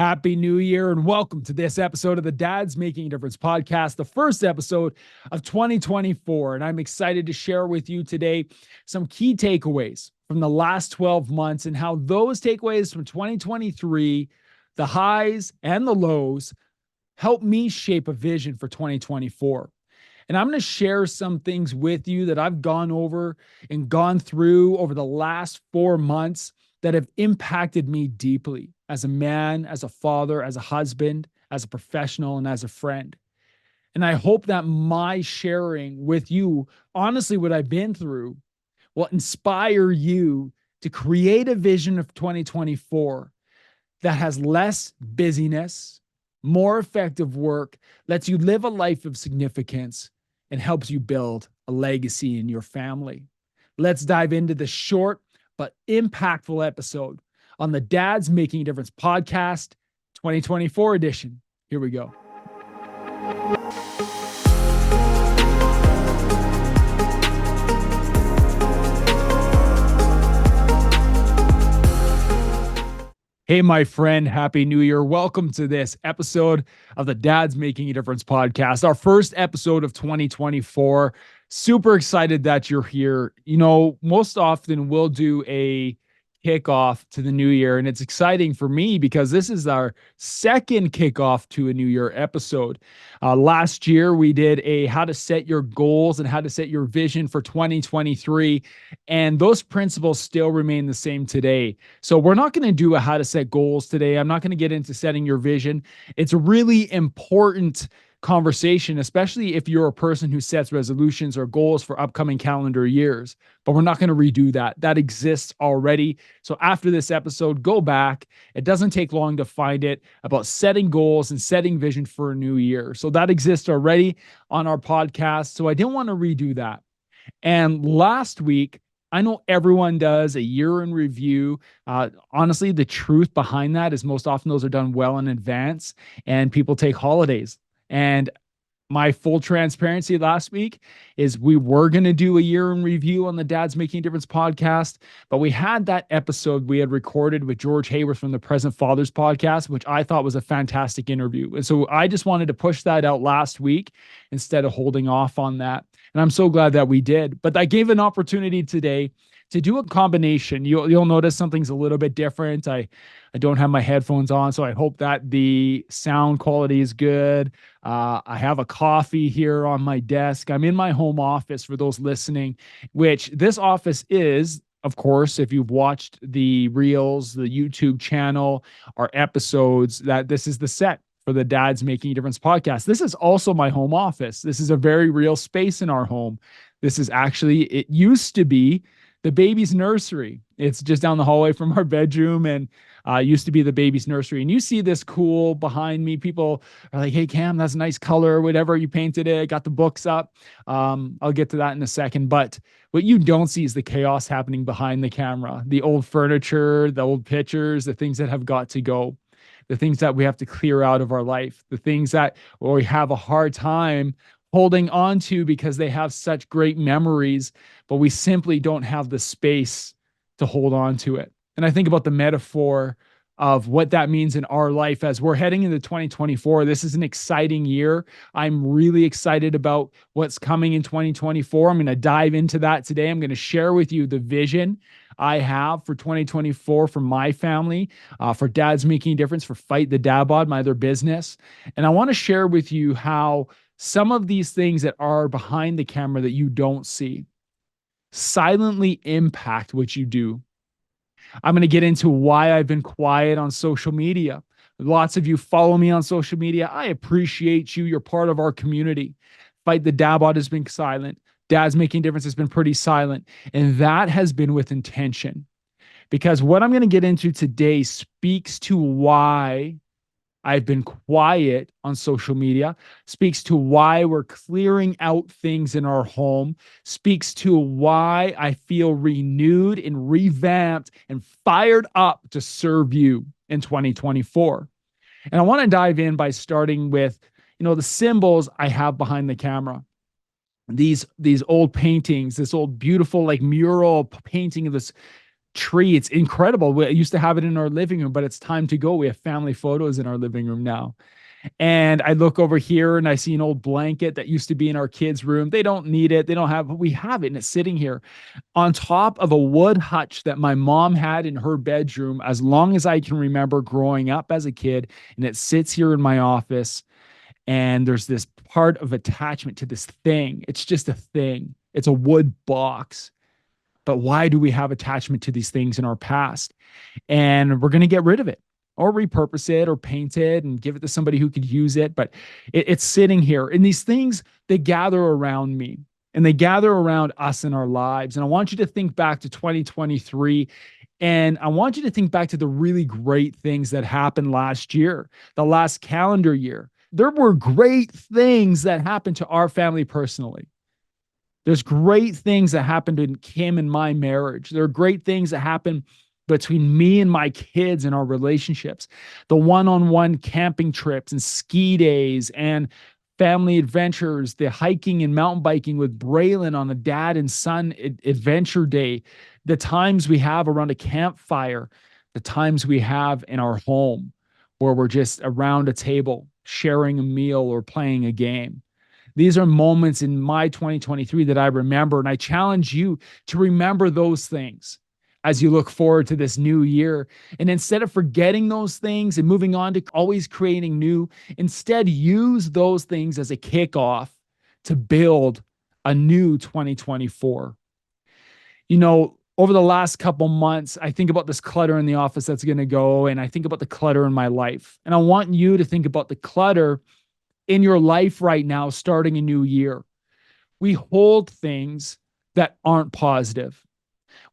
Happy New Year and welcome to this episode of the Dad's Making a Difference podcast, the first episode of 2024. And I'm excited to share with you today some key takeaways from the last 12 months and how those takeaways from 2023, the highs and the lows, help me shape a vision for 2024. And I'm going to share some things with you that I've gone over and gone through over the last 4 months that have impacted me deeply as a man, as a father, as a husband, as a professional, and as a friend. And I hope that my sharing with you, honestly, what I've been through, will inspire you to create a vision of 2024 that has less busyness, more effective work, lets you live a life of significance, and helps you build a legacy in your family. Let's dive into the short but impactful episode on the Dad's Making a Difference podcast, 2024 edition. Here we go. Hey, my friend, Happy New Year. Welcome to this episode of the Dad's Making a Difference podcast, our first episode of 2024. Super excited that you're here. You know, most often we'll do a kickoff to the new year, and it's exciting for me because this is our second kickoff to a new year episode. Last year, we did a how to set your goals and how to set your vision for 2023, and those principles still remain the same today. So we're not going to do a how to set goals today. I'm not going to get into setting your vision. It's a really important conversation, especially if you're a person who sets resolutions or goals for upcoming calendar years. But we're not going to redo that. That exists already. So after this episode, go back. It doesn't take long to find it about setting goals and setting vision for a new year. So that exists already on our podcast. So I didn't want to redo that. And last week, I know everyone does a year in review. Honestly, the truth behind that is most often those are done well in advance and people take holidays. And my full transparency last week is we were going to do a year in review on the Dad's Making a Difference podcast, but we had that episode we had recorded with George Hayworth from the Present Fathers podcast, which I thought was a fantastic interview. And so I just wanted to push that out last week instead of holding off on that. And I'm so glad that we did. But I gave an opportunity today to do a combination. You'll notice something's a little bit different. I don't have my headphones on, so I hope that the sound quality is good. I have a coffee here on my desk. I'm in my home office for those listening, which this office is, of course, if you've watched the reels, the YouTube channel, our episodes, that this is the set for the Dad's Making a Difference podcast. This is also my home office. This is a very real space in our home. This is actually, it used to be the baby's nursery. It's just down the hallway from our bedroom and used to be the baby's nursery. And you see this cool behind me. People are like, hey, Cam, that's a nice color, whatever you painted it. Got the books up. I'll get to that in a second. But what you don't see is the chaos happening behind the camera, the old furniture, the old pictures, the things that have got to go, the things that we have to clear out of our life, the things that we have a hard time holding on to because they have such great memories, but we simply don't have the space to hold on to it. And I think about the metaphor of what that means in our life as we're heading into 2024. This is an exciting year. I'm really excited about what's coming in 2024. I'm going to dive into that today. I'm going to share with you the vision I have for 2024 for my family, for Dad's Making a Difference, for Fight the Dad Bod, my other business. And I want to share with you how some of these things that are behind the camera that you don't see silently impact what you do. I'm going to get into why I've been quiet on social media. Lots of you follow me on social media. I appreciate you. You're part of our community. Fight the Dad Bod has been silent. Dad's Making a Difference has been pretty silent. And that has been with intention. Because what I'm going to get into today speaks to why I've been quiet on social media, speaks to why we're clearing out things in our home, speaks to why I feel renewed and revamped and fired up to serve you in 2024. And I want to dive in by starting with, the symbols I have behind the camera. These old paintings, this old beautiful like mural painting of this tree. It's incredible. We used to have it in our living room, but it's time to go. We have family photos in our living room now. And I look over here and I see an old blanket that used to be in our kids' room. They don't need it. They don't have, but we have it and it's sitting here on top of a wood hutch that my mom had in her bedroom as long as I can remember growing up as a kid. And it sits here in my office. And there's this part of attachment to this thing. It's just a thing, it's a wood box. But why do we have attachment to these things in our past? And we're going to get rid of it or repurpose it or paint it and give it to somebody who could use it. But it's sitting here. And these things, they gather around me and they gather around us in our lives. And I want you to think back to 2023. And I want you to think back to the really great things that happened last year, the last calendar year. There were great things that happened to our family personally. There's great things that happened in Kim and my marriage. There are great things that happened between me and my kids and our relationships. The one-on-one camping trips and ski days and family adventures, the hiking and mountain biking with Braylon on a dad and son adventure day, the times we have around a campfire, the times we have in our home where we're just around a table sharing a meal or playing a game. These are moments in my 2023 that I remember, and I challenge you to remember those things as you look forward to this new year. And instead of forgetting those things and moving on to always creating new, instead use those things as a kickoff to build a new 2024. You know, over the last couple months, I think about this clutter in the office that's going to go, and I think about the clutter in my life. And I want you to think about the clutter in your life right now, starting a new year. We hold things that aren't positive.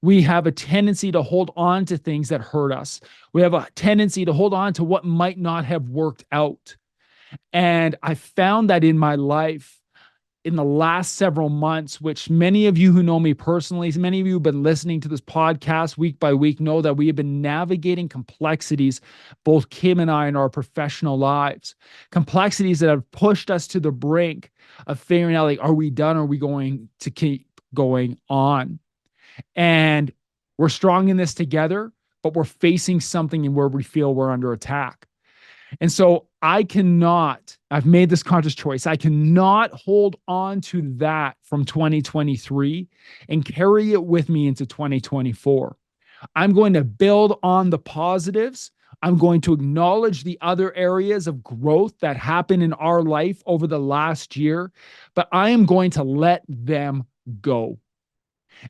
We have a tendency to hold on to things that hurt us. We have a tendency to hold on to what might not have worked out. And I found that in my life in the last several months, which many of you who know me personally, many of you who have been listening to this podcast week by week know that we have been navigating complexities, both Kim and I, in our professional lives, complexities that have pushed us to the brink of figuring out, like, are we done? Or are we going to keep going on? And we're strong in this together, but we're facing something where we feel we're under attack. And so I've made this conscious choice. I cannot hold on to that from 2023 and carry it with me into 2024. I'm going to build on the positives. I'm going to acknowledge the other areas of growth that happened in our life over the last year, but I am going to let them go.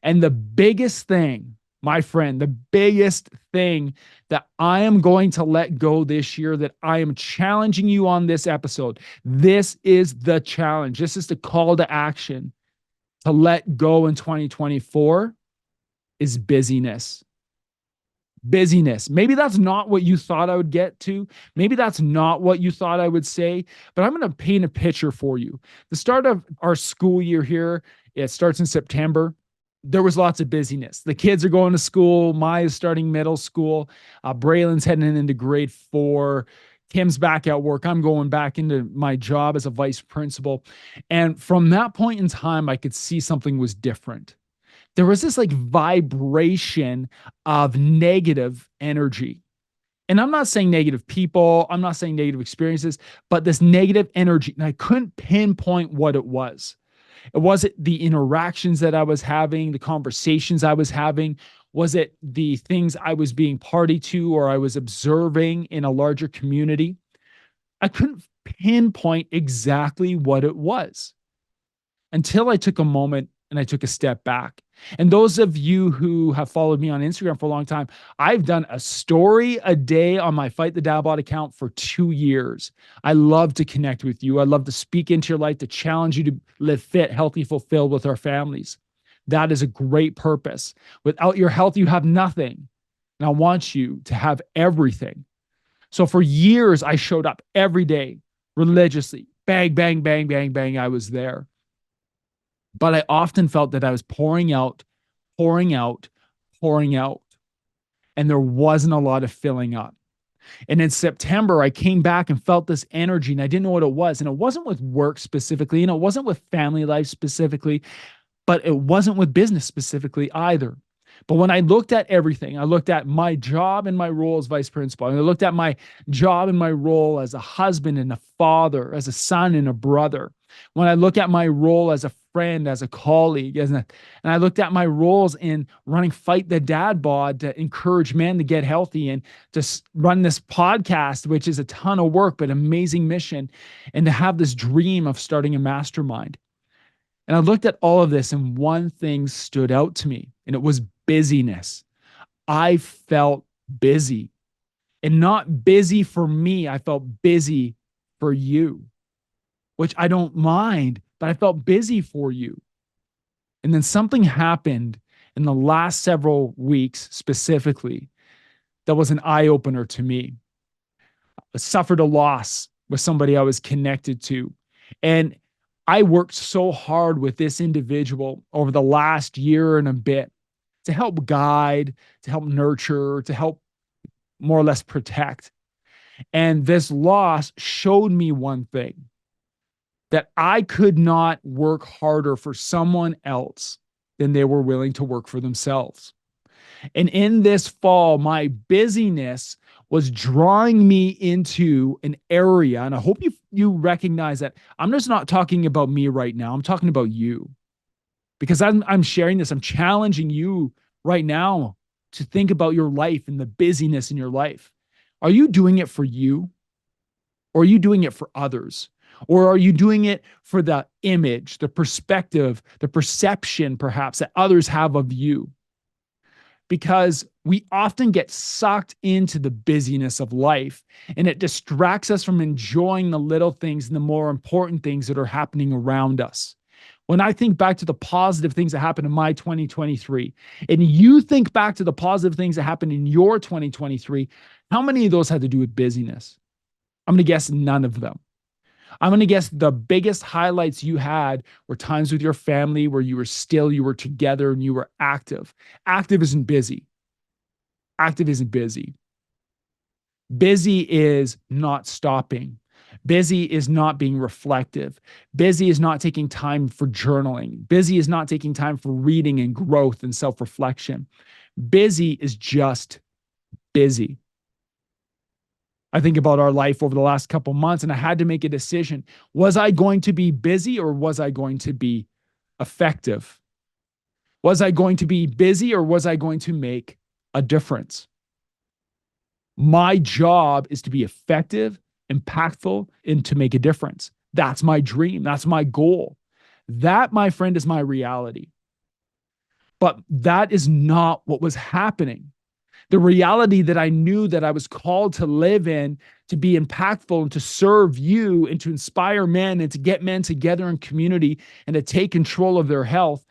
And the biggest thing, my friend, the biggest thing that I am going to let go this year, that I am challenging you on this episode, this is the challenge. This is the call to action to let go in 2024, is busyness. Busyness. Maybe that's not what you thought I would get to. Maybe that's not what you thought I would say, but I'm going to paint a picture for you. The start of our school year here, it starts in September. There was lots of busyness. The kids are going to school. Maya's starting middle school. Braylon's heading into grade 4. Kim's back at work. I'm going back into my job as a vice principal. And from that point in time, I could see something was different. There was this like vibration of negative energy. And I'm not saying negative people. I'm not saying negative experiences, but this negative energy. And I couldn't pinpoint what it was. Was it the interactions that I was having, the conversations I was having? Was it the things I was being party to or I was observing in a larger community? I couldn't pinpoint exactly what it was until I took a moment and I took a step back. And those of you who have followed me on Instagram for a long time, I've done a story a day on my Fight the Dad Bod account for 2 years. I love to connect with you. I love to speak into your life, to challenge you to live fit, healthy, fulfilled with our families. That is a great purpose. Without your health, you have nothing. And I want you to have everything. So for years, I showed up every day religiously. Bang, bang, bang, bang, bang. I was there. But I often felt that I was pouring out, pouring out, pouring out. And there wasn't a lot of filling up. And in September, I came back and felt this energy and I didn't know what it was. And it wasn't with work specifically, and it wasn't with family life specifically, but it wasn't with business specifically either. But when I looked at everything, I looked at my job and my role as vice principal, and I looked at my job and my role as a husband and a father, as a son and a brother. When I look at my role as a friend, as a colleague, and I looked at my roles in running Fight the Dad Bod to encourage men to get healthy, and to run this podcast, which is a ton of work, but amazing mission, and to have this dream of starting a mastermind. And I looked at all of this, and one thing stood out to me, and it was busyness. I felt busy, and not busy for me. I felt busy for you, which I don't mind, but I felt busy for you. And then something happened in the last several weeks specifically that was an eye opener to me. I suffered a loss with somebody I was connected to. And I worked so hard with this individual over the last year and a bit to help guide, to help nurture, to help more or less protect. And this loss showed me one thing, that I could not work harder for someone else than they were willing to work for themselves. And in this fall, my busyness was drawing me into an area. And I hope you recognize that I'm just not talking about me right now. I'm talking about you, because I'm sharing this. I'm challenging you right now to think about your life and the busyness in your life. Are you doing it for you? Or are you doing it for others? Or are you doing it for the image, the perspective, the perception perhaps that others have of you? Because we often get sucked into the busyness of life, and it distracts us from enjoying the little things and the more important things that are happening around us. When I think back to the positive things that happened in my 2023, and you think back to the positive things that happened in your 2023, how many of those had to do with busyness? I'm going to guess none of them. I'm going to guess the biggest highlights you had were times with your family where you were together and you were active. Active isn't busy. Active isn't busy. Busy is not stopping. Busy is not being reflective. Busy is not taking time for journaling. Busy is not taking time for reading and growth and self-reflection. Busy is just busy. I think about our life over the last couple months, and I had to make a decision. Was I going to be busy, or was I going to be effective? Was I going to be busy, or was I going to make a difference? My job is to be effective, impactful, and to make a difference. That's my dream. That's my goal. That, my friend, is my reality. But that is not what was happening. The reality that I knew that I was called to live in, to be impactful and to serve you and to inspire men and to get men together in community and to take control of their health,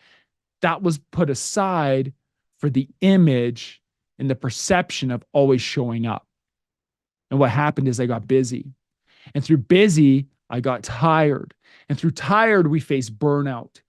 that was put aside for the image and the perception of always showing up. And what happened is I got busy. And through busy, I got tired. And through tired, we face burnout.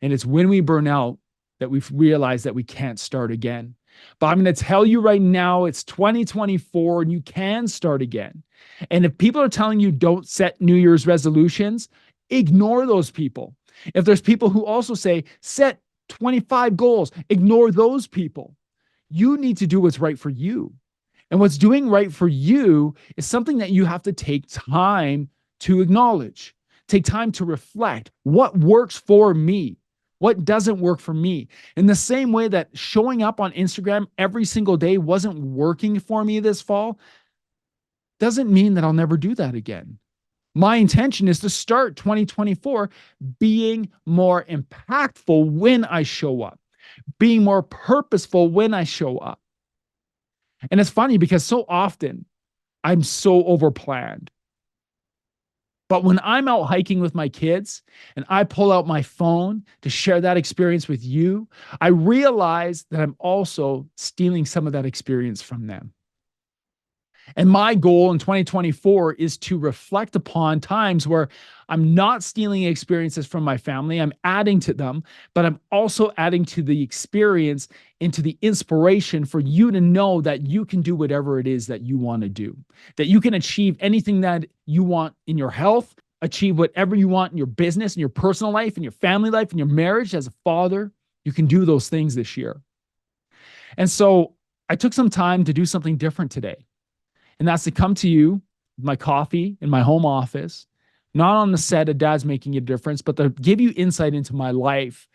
And it's when we burn out that we realize that we can't start again. But I'm going to tell you right now, it's 2024 and you can start again. And if people are telling you don't set New Year's resolutions, ignore those people. If there's people who also say set 25 goals, ignore those people. You need to do what's right for you. And what's doing right for you is something that you have to take time to acknowledge, take time to reflect. What works for me? What doesn't work for me? In the same way that showing up on Instagram every single day wasn't working for me this fall, doesn't mean that I'll never do that again. My intention is to start 2024 being more impactful when I show up, being more purposeful when I show up. And it's funny because so often I'm so overplanned. But when I'm out hiking with my kids and I pull out my phone to share that experience with you, I realize that I'm also stealing some of that experience from them. And my goal in 2024 is to reflect upon times where I'm not stealing experiences from my family. I'm adding to them, but I'm also adding to the experience, into the inspiration for you to know that you can do whatever it is that you want to do, that you can achieve anything that you want in your health, achieve whatever you want in your business, in your personal life, in your family life, in your marriage as a father. You can do those things this year. And so I took some time to do something different today. And that's to come to you, my coffee in my home office, not on the set of Dad's Making a Difference, but to give you insight into my life.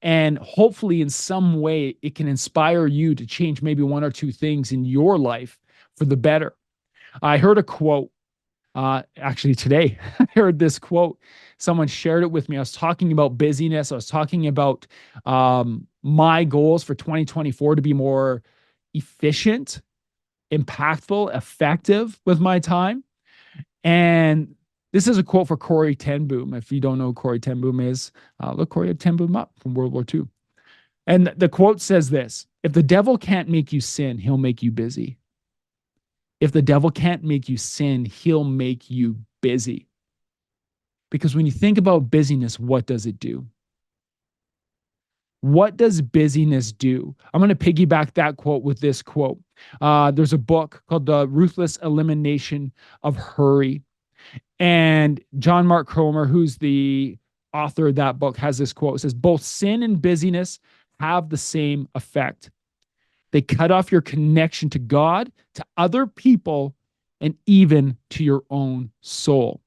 And hopefully, in some way, it can inspire you to change maybe one or two things in your life for the better. I heard a quote, actually today, I heard this quote. Someone shared it with me. I was talking about busyness. I was talking about my goals for 2024 to be more efficient, impactful, effective with my time. And this is a quote for Corrie ten Boom. If you don't know who Corrie ten Boom is, look Corrie ten Boom up from World War II. And the quote says this: if the devil can't make you sin, he'll make you busy. If the devil can't make you sin, he'll make you busy. Because when you think about busyness, what does it do? What does busyness do? I'm going to piggyback that quote with this quote. There's a book called The Ruthless Elimination of Hurry. And John Mark Comer, who's the author of that book, has this quote. It says, both sin and busyness have the same effect. They cut off your connection to God, to other people, and even to your own soul.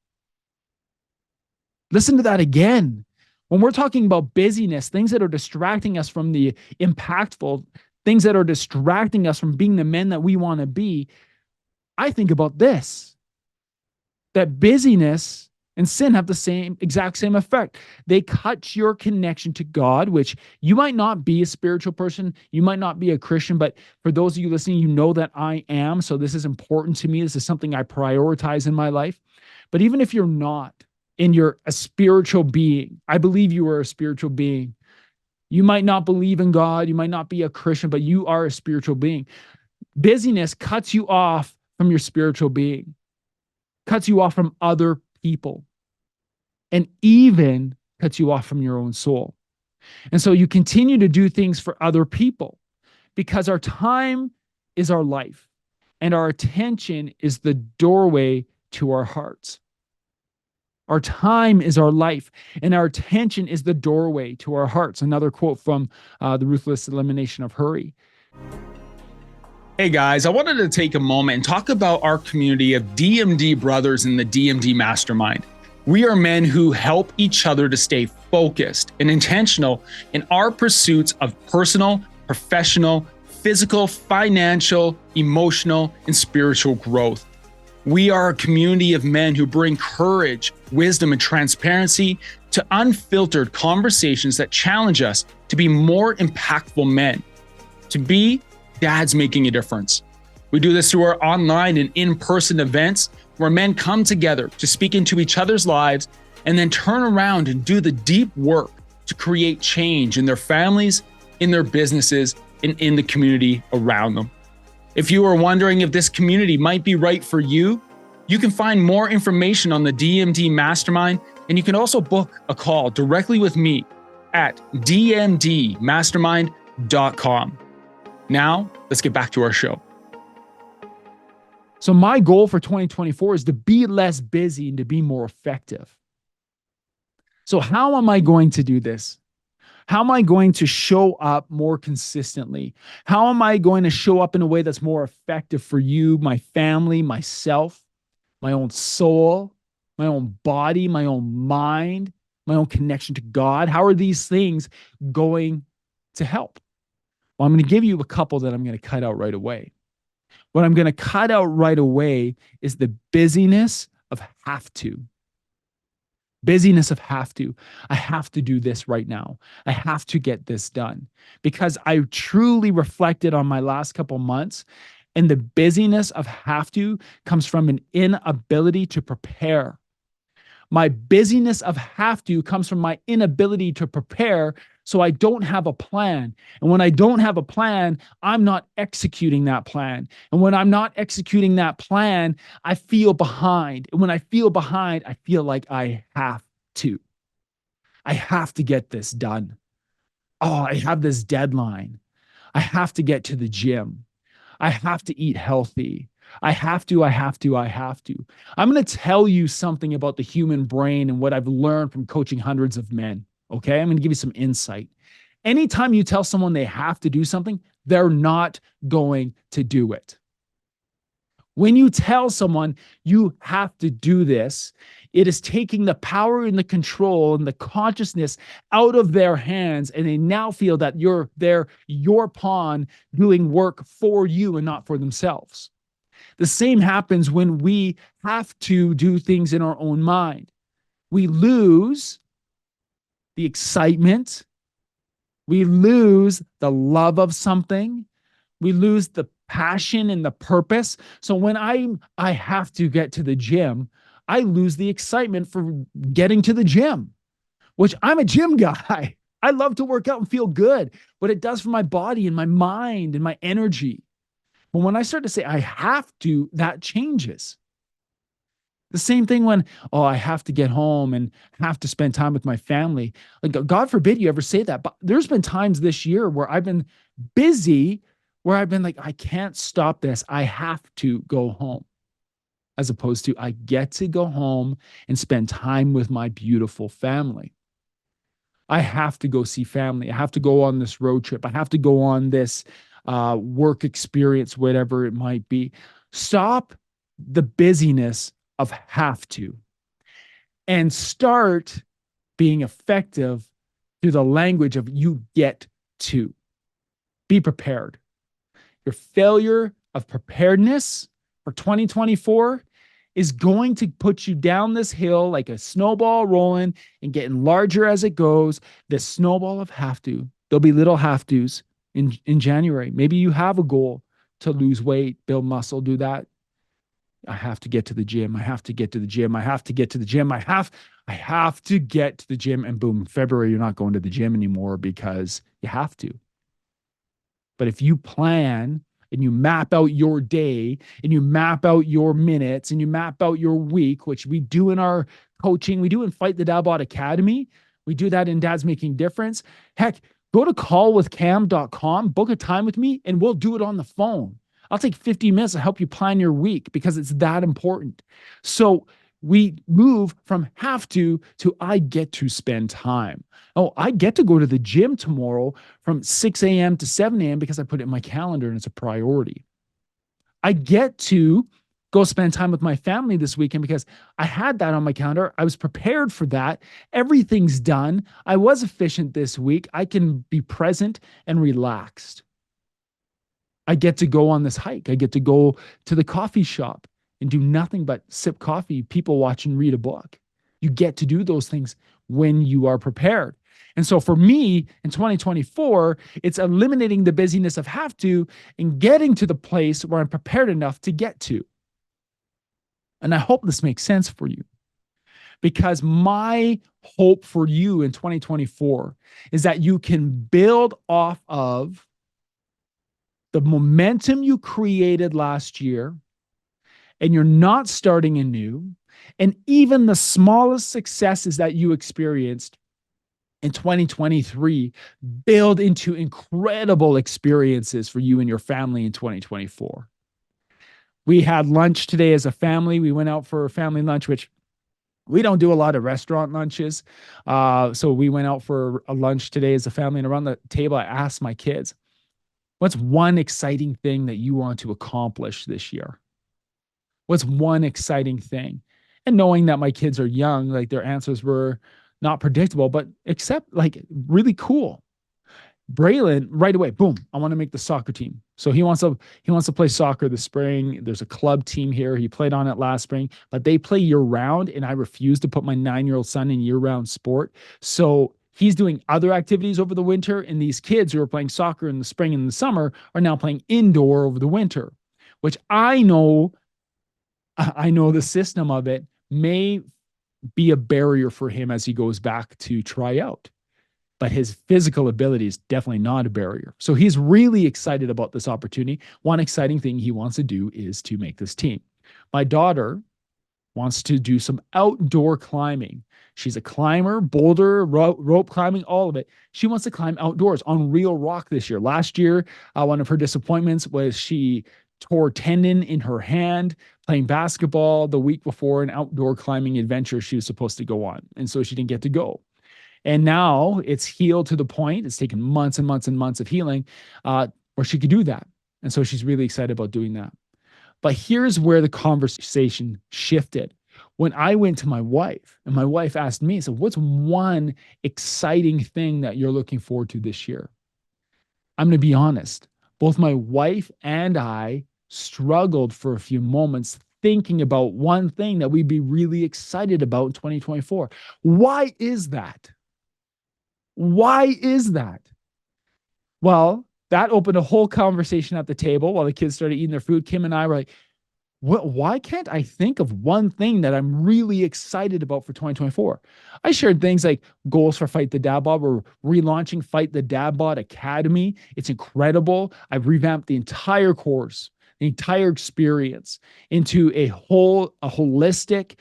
Listen to that again. When we're talking about busyness, things that are distracting us from the impactful, things that are distracting us from being the men that we want to be, I think about this, that busyness and sin have the exact same effect. They cut your connection to God, which you might not be a spiritual person. You might not be a Christian, but for those of you listening, you know that I am. So this is important to me. This is something I prioritize in my life. But even if you're not, and you're a spiritual being, I believe you are a spiritual being. You might not believe in God. You might not be a Christian, but you are a spiritual being. Busyness cuts you off from your spiritual being, cuts you off from other people, and even cuts you off from your own soul. And so you continue to do things for other people because our time is our life and our attention is the doorway to our hearts. Our time is our life, and our attention is the doorway to our hearts. Another quote from The Ruthless Elimination of Hurry. Hey guys, I wanted to take a moment and talk about our community of DMD brothers in the DMD Mastermind. We are men who help each other to stay focused and intentional in our pursuits of personal, professional, physical, financial, emotional, and spiritual growth. We are a community of men who bring courage, wisdom, and transparency to unfiltered conversations that challenge us to be more impactful men, to be dads making a difference. We do this through our online and in-person events where men come together to speak into each other's lives and then turn around and do the deep work to create change in their families, in their businesses, and in the community around them. If you are wondering if this community might be right for you, you can find more information on the DMD Mastermind, and you can also book a call directly with me at dmdmastermind.com. Now, let's get back to our show. So my goal for 2024 is to be less busy and to be more effective. So how am I going to do this? How am I going to show up more consistently? How am I going to show up in a way that's more effective for you, my family, myself, my own soul, my own body, my own mind, my own connection to God? How are these things going to help? Well, I'm going to give you a couple that I'm going to cut out right away. What I'm going to cut out right away is the busyness of have to. Busyness of have to. I have to do this right now. I have to get this done because I truly reflected on my last couple months, and the busyness of have to comes from an inability to prepare. My busyness of have to comes from my inability to prepare, so I don't have a plan. And when I don't have a plan, I'm not executing that plan. And when I'm not executing that plan, I feel behind. And when I feel behind, I feel like I have to. I have to get this done. Oh, I have this deadline. I have to get to the gym. I have to eat healthy. I have to. I'm going to tell you something about the human brain and what I've learned from coaching hundreds of men. Okay. I'm going to give you some insight. Anytime you tell someone they have to do something, they're not going to do it. When you tell someone you have to do this, it is taking the power and the control and the consciousness out of their hands, and they now feel that they're your pawn doing work for you and not for themselves. The same happens when we have to do things in our own mind. We lose the excitement, we lose the love of something, we lose the passion and the purpose. So when I have to get to the gym, I lose the excitement for getting to the gym, which I'm a gym guy. I love to work out and feel good, what it does for my body and my mind and my energy. But when I start to say I have to, that changes. The same thing when, oh, I have to get home and have to spend time with my family. Like, God forbid you ever say that. But there's been times this year where I've been busy, where I've been like, I can't stop this. I have to go home. As opposed to, I get to go home and spend time with my beautiful family. I have to go see family. I have to go on this road trip. I have to go on this work experience, whatever it might be. Stop the busyness of have to and start being effective through the language of you get to. Be prepared. Your failure of preparedness for 2024 is going to put you down this hill like a snowball rolling and getting larger as it goes. This snowball of have to. There'll be little have tos in January. Maybe you have a goal to lose weight, build muscle, do that. I have to get to the gym. I have to get to the gym. I have to get to the gym. I have to get to the gym. And boom, February, you're not going to the gym anymore because you have to. But if you plan and you map out your day and you map out your minutes and you map out your week, which we do in our coaching, we do in Fight the Dad Bod Academy. We do that in Dad's Making Difference. Heck, go to callwithcam.com, book a time with me, and we'll do it on the phone. I'll take 15 minutes to help you plan your week because it's that important. So we move from have to I get to spend time. Oh, I get to go to the gym tomorrow from 6 a.m. to 7 a.m. because I put it in my calendar and it's a priority. I get to go spend time with my family this weekend because I had that on my calendar. I was prepared for that. Everything's done. I was efficient this week. I can be present and relaxed. I get to go on this hike. I get to go to the coffee shop and do nothing but sip coffee, people watch and read a book. You get to do those things when you are prepared. And so for me in 2024, it's eliminating the busyness of have to and getting to the place where I'm prepared enough to get to. And I hope this makes sense for you, because my hope for you in 2024 is that you can build off of the momentum you created last year, and you're not starting anew, and even the smallest successes that you experienced in 2023 build into incredible experiences for you and your family in 2024. We had lunch today as a family. We went out for a family lunch, which we don't do a lot of restaurant lunches. So we went out for a lunch today as a family, and around the table, I asked my kids, what's one exciting thing that you want to accomplish this year? What's one exciting thing? And knowing that my kids are young, like their answers were not predictable, but except like really cool. Braylon, right away, boom, I want to make the soccer team. So he wants to play soccer this spring. There's a club team here. He played on it last spring, but they play year round, and I refuse to put my 9-year-old son in year-round sport. So he's doing other activities over the winter, and these kids who are playing soccer in the spring and the summer are now playing indoor over the winter, which I know the system of it may be a barrier for him as he goes back to try out. But his physical ability is definitely not a barrier. So he's really excited about this opportunity. One exciting thing he wants to do is to make this team. My daughter wants to do some outdoor climbing. She's a climber, boulder, rope climbing, all of it. She wants to climb outdoors on real rock this year. Last year, one of her disappointments was she tore tendon in her hand playing basketball the week before an outdoor climbing adventure she was supposed to go on. And so she didn't get to go. And now it's healed to the point, it's taken months and months and months of healing, or she could do that. And so she's really excited about doing that. But here's where the conversation shifted. When I went to my wife and my wife asked me, so what's one exciting thing that you're looking forward to this year? I'm going to be honest. Both my wife and I struggled for a few moments thinking about one thing that we'd be really excited about in 2024. Why is that? Why is that? Well, that opened a whole conversation at the table while the kids started eating their food. Kim and I were like, why can't I think of one thing that I'm really excited about for 2024? I shared things like goals for Fight the Dad Bod. We're relaunching Fight the Dad Bod Academy. It's incredible. I've revamped the entire course, the entire experience into a holistic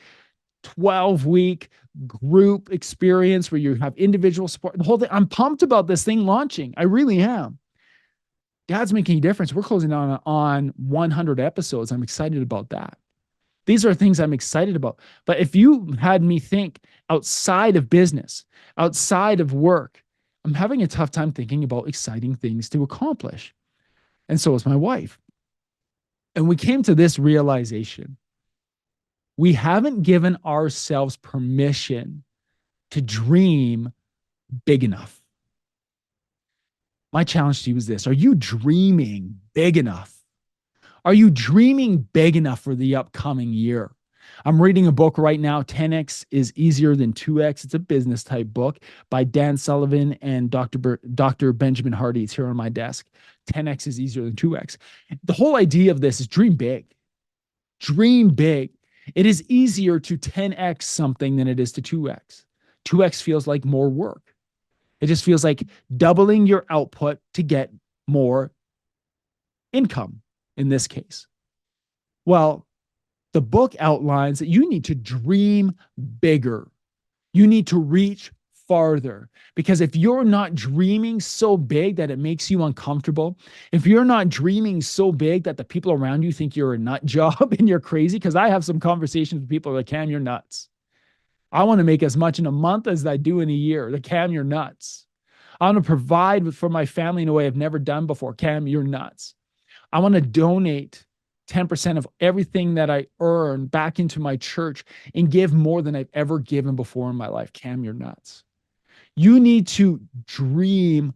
12-week group experience where you have individual support. The whole thing. I'm pumped about this thing launching. I really am. Dad's making a difference. We're closing on 100 episodes. I'm excited about that. These are things I'm excited about. But if you had me think outside of business, outside of work, I'm having a tough time thinking about exciting things to accomplish. And so is my wife. And we came to this realization. We haven't given ourselves permission to dream big enough. My challenge to you is this. Are you dreaming big enough? Are you dreaming big enough for the upcoming year? I'm reading a book right now, 10X is Easier Than 2X. It's a business type book by Dan Sullivan and Dr. Benjamin Hardy. It's here on my desk. 10X is Easier Than 2X. The whole idea of this is dream big. Dream big. It is easier to 10X something than it is to 2X. 2X feels like more work. It just feels like doubling your output to get more income in this case. Well, the book outlines that you need to dream bigger. You need to reach farther. Because if you're not dreaming so big that it makes you uncomfortable, if you're not dreaming so big that the people around you think you're a nut job and you're crazy, because I have some conversations with people like, Cam, you're nuts. I want to make as much in a month as I do in a year. The Cam, you're nuts. I want to provide for my family in a way I've never done before. Cam, you're nuts. I want to donate 10% of everything that I earn back into my church and give more than I've ever given before in my life. Cam, you're nuts. You need to dream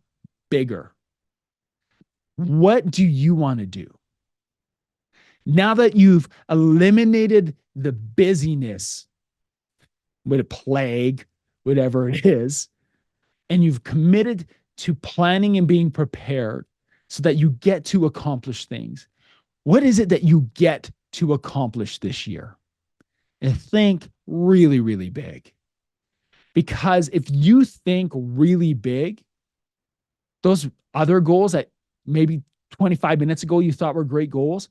bigger. What do you want to do? Now that you've eliminated the busyness, with a plague, whatever it is, and you've committed to planning and being prepared so that you get to accomplish things, what is it that you get to accomplish this year? And think really, really big. Because if you think really big, those other goals that maybe 25 minutes ago you thought were great goals,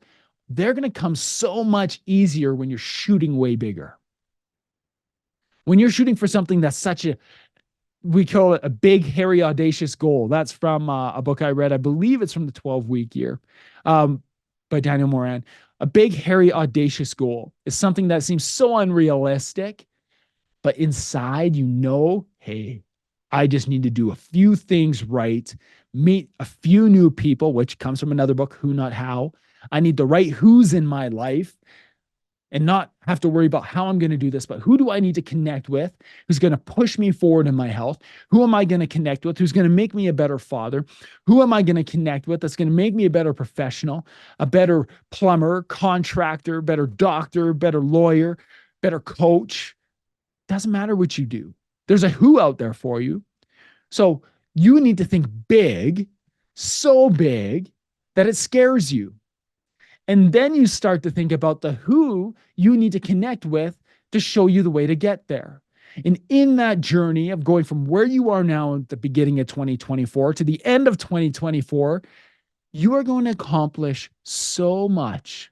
they're going to come so much easier when you're shooting way bigger. When you're shooting for something that's we call it a big, hairy, audacious goal. That's from a book I read. I believe it's from the 12-week year by Daniel Moran. A big, hairy, audacious goal is something that seems so unrealistic, but inside hey, I just need to do a few things right, meet a few new people, which comes from another book, Who Not How. I need the right who's in my life and not have to worry about how I'm going to do this, but who do I need to connect with who's going to push me forward in my health? Who am I going to connect with who's going to make me a better father? Who am I going to connect with that's going to make me a better professional, a better plumber, contractor, better doctor, better lawyer, better coach? Doesn't matter what you do. There's a who out there for you. So you need to think big, so big that it scares you. And then you start to think about the who you need to connect with to show you the way to get there. And in that journey of going from where you are now at the beginning of 2024 to the end of 2024, you are going to accomplish so much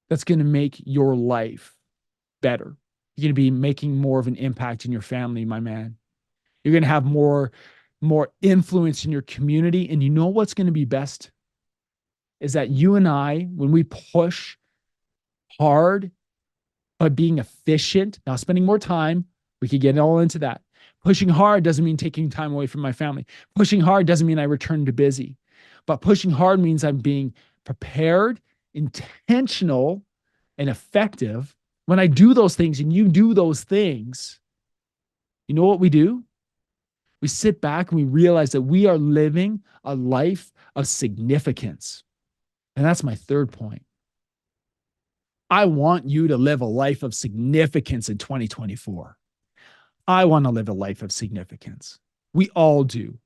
that's going to make your life better. You're going to be making more of an impact in your family, my man. You're going to have more influence in your community. And you know what's going to be best? Is that you and I, when we push hard, but being efficient, now spending more time, we could get all into that. Pushing hard doesn't mean taking time away from my family. Pushing hard doesn't mean I return to busy. But pushing hard means I'm being prepared, intentional, and effective. When I do those things and you do those things, you know what we do? We sit back and we realize that we are living a life of significance. And that's my third point. I want you to live a life of significance in 2024. I want to live a life of significance. We all do.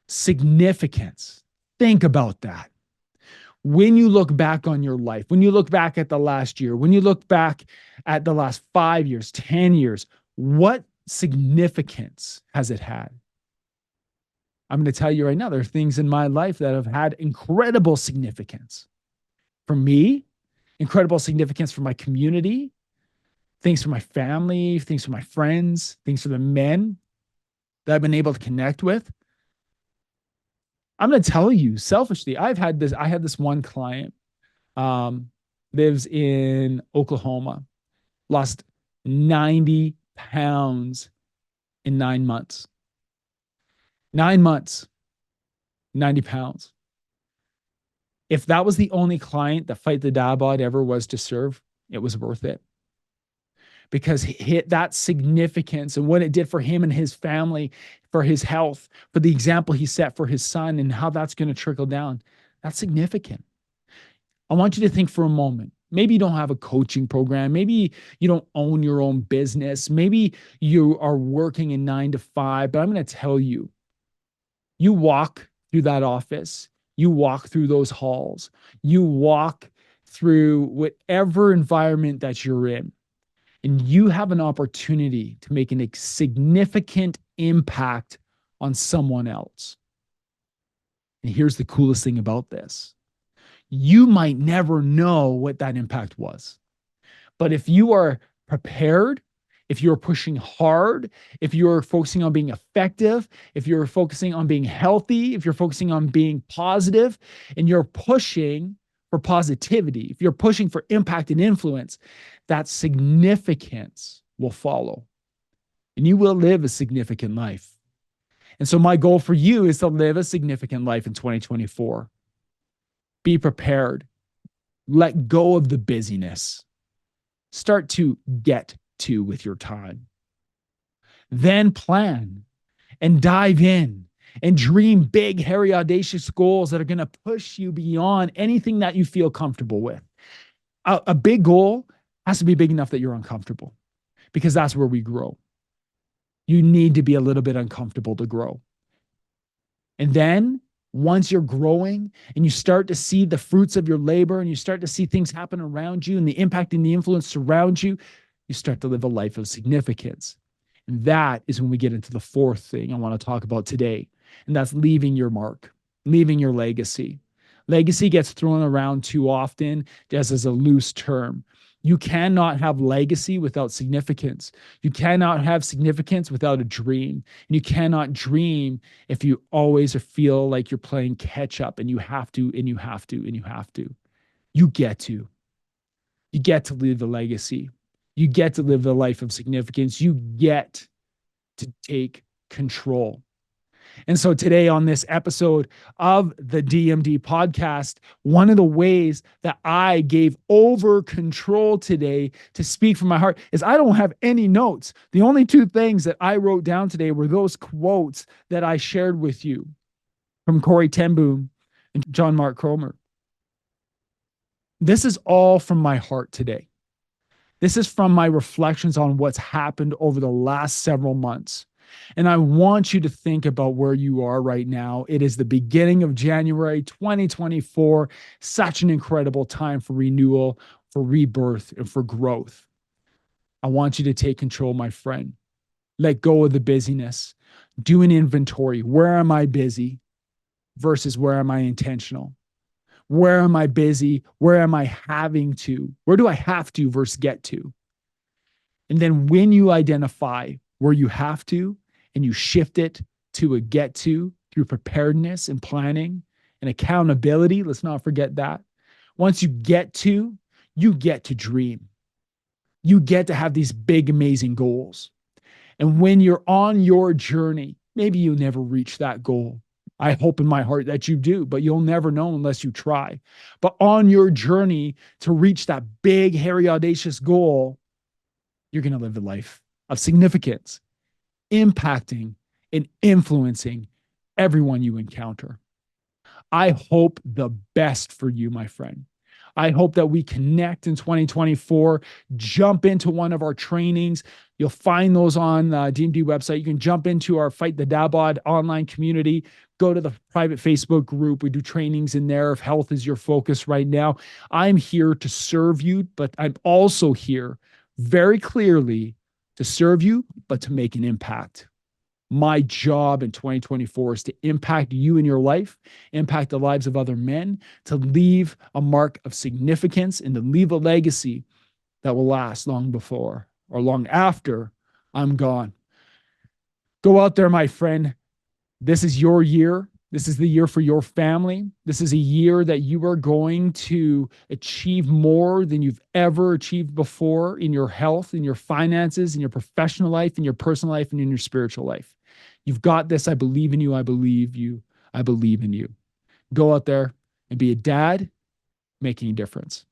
Significance. Think about that. When you look back on your life, when you look back at the last year, when you look back at the last 5 years, 10 years, what significance has it had? I'm going to tell you right now, there are things in my life that have had incredible significance. For me, incredible significance for my community, things for my family, things for my friends, things for the men that I've been able to connect with. I'm going to tell you selfishly, I had this one client, lives in Oklahoma, lost 90 pounds in 9 months. 9 months, 90 pounds. If that was the only client that Fight the Dad Bod ever was to serve, it was worth it. Because that significance and what it did for him and his family, for his health, for the example he set for his son and how that's going to trickle down, that's significant. I want you to think for a moment. Maybe you don't have a coaching program. Maybe you don't own your own business. Maybe you are working a 9 to 5, but I'm going to tell you, you walk through that office, you walk through those halls, you walk through whatever environment that you're in, and you have an opportunity to make a significant impact on someone else. And here's the coolest thing about this. You might never know what that impact was. But if you are prepared, if you're pushing hard, if you're focusing on being effective, if you're focusing on being healthy, if you're focusing on being positive, and you're pushing for positivity, if you're pushing for impact and influence, that significance will follow. And you will live a significant life. And so my goal for you is to live a significant life in 2024. Be prepared. Let go of the busyness. Start to get to with your time. Then plan and dive in and dream big, hairy, audacious goals that are going to push you beyond anything that you feel comfortable with. A big goal has to be big enough that you're uncomfortable, because that's where we grow. You need to be a little bit uncomfortable to grow. And then once you're growing and you start to see the fruits of your labor and you start to see things happen around you and the impact and the influence around you, you start to live a life of significance. And that is when we get into the fourth thing I want to talk about today. And that's leaving your mark, leaving your legacy. Legacy gets thrown around too often just as a loose term. You cannot have legacy without significance. You cannot have significance without a dream. And you cannot dream if you always feel like you're playing catch up and you have to, and you have to, and you have to. You get to. You get to live a legacy. You get to live a life of significance. You get to take control. And so today on this episode of the DMD podcast, one of the ways that I gave over control today to speak from my heart is I don't have any notes. The only two things that I wrote down today were those quotes that I shared with you from Corrie and John Mark Cromer. This is all from my heart today. This is from my reflections on what's happened over the last several months. And I want you to think about where you are right now. It is the beginning of January 2024, such an incredible time for renewal, for rebirth, and for growth. I want you to take control, my friend. Let go of the busyness. Do an inventory. Where am I busy versus where am I intentional? Where am I busy? Where am I having to? Where do I have to versus get to? And then when you identify where you have to, and you shift it to a get to through preparedness and planning and accountability. Let's not forget that. Once you get to dream. You get to have these big, amazing goals. And when you're on your journey, maybe you never reach that goal. I hope in my heart that you do, but you'll never know unless you try. But on your journey to reach that big, hairy, audacious goal, you're going to live a life of significance, impacting and influencing everyone you encounter. I hope the best for you, my friend. I hope that we connect in 2024, jump into one of our trainings. You'll find those on the DMD website. You can jump into our Fight the Dabod online community, go to the private Facebook group. We do trainings in there if health is your focus right now. I'm here to serve you, but I'm also here very clearly to serve you, but to make an impact. My job in 2024 is to impact you in your life, impact the lives of other men, to leave a mark of significance and to leave a legacy that will last long before or long after I'm gone. Go out there, my friend. This is your year. This is the year for your family. This is a year that you are going to achieve more than you've ever achieved before in your health, in your finances, in your professional life, in your personal life, and in your spiritual life. You've got this. I believe in you. I believe you. I believe in you. Go out there and be a dad making a difference.